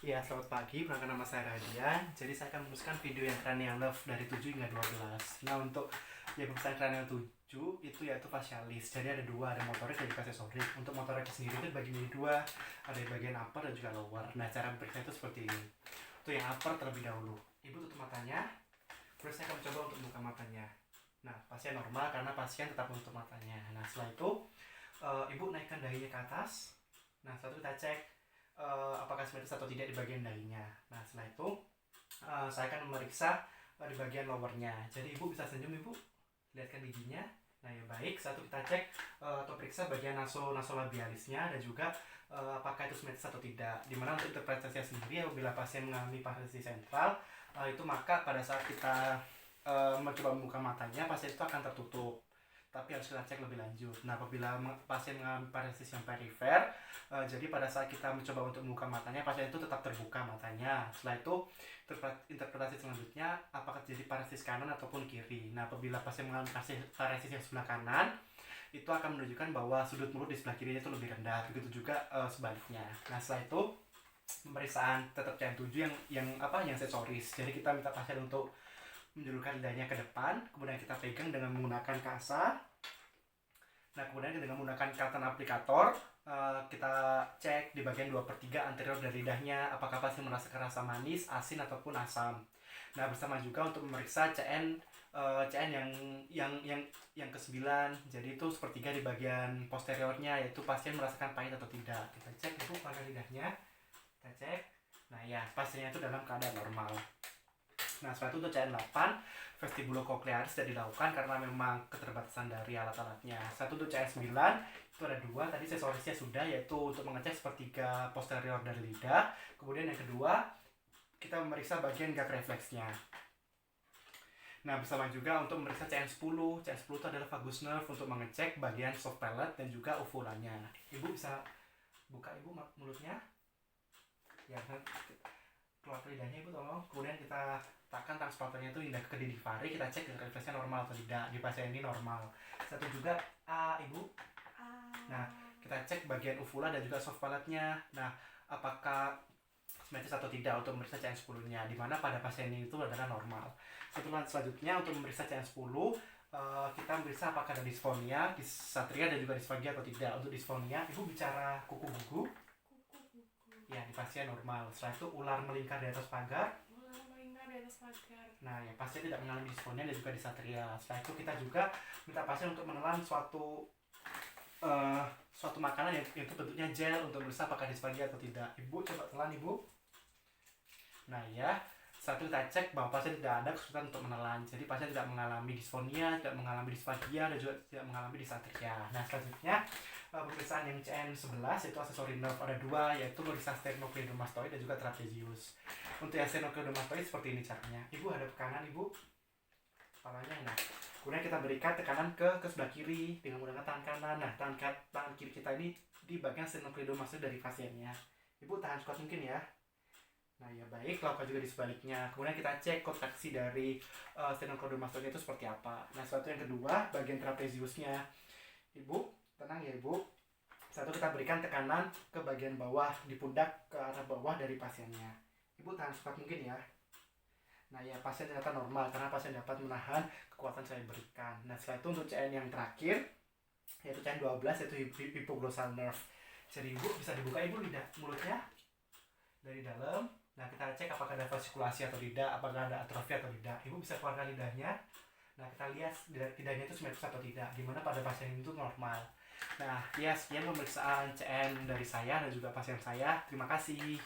Ya, selamat pagi. Perkenalkan nama saya Radian. Jadi saya akan menuliskan video yang cranial nerve dari 7 hingga 12. Nah, untuk yang pemeriksaan cranial 7 itu yaitu facialis. Jadi ada dua, ada motorik dan juga sensorik. Untuk motorik sendiri itu dibagi menjadi dua, ada di bagian upper dan juga lower. Nah, cara memeriksa itu seperti ini. Untuk yang upper terlebih dahulu. Ibu tutup matanya. Terus saya akan mencoba untuk membuka matanya. Nah, pasien normal karena pasien tetap menutup matanya. Nah, setelah itu ibu naikkan dahinya ke atas. Nah, setelah itu kita cek apakah simetris atau tidak di bagian dahinya. Nah, setelah itu saya akan memeriksa di bagian lowernya. Jadi ibu bisa senyum, ibu lihatkan giginya. Nah, ya baik. Satu kita cek atau periksa bagian nasolabialisnya dan juga apakah itu simetris atau tidak. Dimana untuk interpretasinya sendiri, apabila pasien mengalami paralisi sentral itu maka pada saat kita mencoba membuka matanya, pasien itu akan tertutup. Tapi harus kita cek lebih lanjut. Nah, apabila pasien mengalami paralisis yang perifer, jadi pada saat kita mencoba untuk membuka matanya, pasien itu tetap terbuka matanya. Setelah itu, interpretasi selanjutnya, apakah terjadi paralisis kanan ataupun kiri. Nah, apabila pasien mengalami paralisis yang sebelah kanan, itu akan menunjukkan bahwa sudut mulut di sebelah kirinya itu lebih rendah. Begitu juga sebaliknya. Nah, setelah itu, pemeriksaan tetap CN7 yang sensoris. Jadi kita minta pasien untuk menjulurkan lidahnya ke depan, kemudian kita pegang dengan menggunakan kasa. Nah, kemudian dengan menggunakan cotton aplikator, kita cek di bagian 2/3 anterior dari lidahnya, apakah pasien merasakan rasa manis, asin ataupun asam. Nah, bersama juga untuk memeriksa CN yang ke-9. Jadi itu sepertiga di bagian posteriornya, yaitu pasien merasakan pahit atau tidak. Kita cek itu pada lidahnya. Kita cek. Nah, ya, pasiennya itu dalam keadaan normal. Nah, setelah itu untuk CN8, vestibulococlearis tidak dilakukan karena memang keterbatasan dari alat-alatnya. Satu untuk CN9, itu ada dua, tadi sensorisnya sudah, yaitu untuk mengecek sepertiga posterior dari lidah. Kemudian yang kedua, kita memeriksa bagian gag refleksnya. Nah, bersama juga untuk memeriksa CN10. CN10 itu adalah vagus nerve untuk mengecek bagian soft palate dan juga uvulanya. Ibu bisa buka ibu mulutnya. Ya, keluar lidahnya ibu tolong. Kemudian kita tekan transporternya itu hingga ke didivari, kita cek refleksnya normal atau tidak. Di pasien ini normal. Satu juga ibu. Nah, kita cek bagian uvula dan juga soft palate-nya. Nah, apakah simetris atau tidak untuk memeriksa CN10-nya, di mana pada pasien ini itu adalah normal. Selanjutnya untuk memeriksa CN10, kita memeriksa apakah ada disfonia, dysarthria dan juga disfagia atau tidak. Untuk disfonia, ibu bicara kuku gugu. Ya, di pasien normal. Setelah itu ular melingkar di atas pagar. Nah, ya, pasien tidak mengalami disfonia dan juga dysarthria. Setelah itu kita juga minta pasien untuk menelan suatu makanan yang itu bentuknya gel untuk memeriksa apakah disfagia atau tidak. Ibu coba telan, ibu. Nah, ya, satu kita cek bahwa pasien tidak ada kesulitan untuk menelan. Jadi pasien tidak mengalami disfonia, tidak mengalami disfagia dan juga tidak mengalami dysarthria. Nah, selanjutnya pemeriksaan yang CN11 itu aksesori nerve ada dua, yaitu memeriksa sternocleidomastoid dan juga trapezius. Untuk yang sternocleidomastoid seperti ini caranya. Ibu hadap ke kanan, ibu. Kepalanya. Nah, kemudian kita berikan tekanan ke sebelah kiri dengan menggunakan tangan kanan. Nah, tangan kiri kita ini di bagian sternocleidomastoid dari pasiennya. Ibu tahan sekuat mungkin ya. Nah, ya baik, lakukan juga di sebaliknya. Kemudian kita cek kontraksi dari sternocleidomastoid itu seperti apa. Nah, suatu yang kedua, bagian trapeziusnya. Ibu, tenang ya ibu. Satu, kita berikan tekanan ke bagian bawah di pundak ke arah bawah dari pasiennya. Ibu tahan sekuat mungkin ya. Nah, ya, pasien ternyata normal karena pasien dapat menahan kekuatan saya berikan. Nah, setelah itu untuk CN yang terakhir, yaitu CN12, yaitu hypoglossal nerve. Jadi ibu bisa dibuka ibu mulutnya dari dalam. Nah, kita cek apakah ada vasikulasi atau tidak, apakah ada atrofi atau tidak. Ibu bisa keluarkan lidahnya. Nah, kita lihat lidahnya itu simetris atau tidak, dimana pada pasien itu normal. Nah, ya, sekian pemeriksaan CN dari saya dan juga pasien saya. Terima kasih.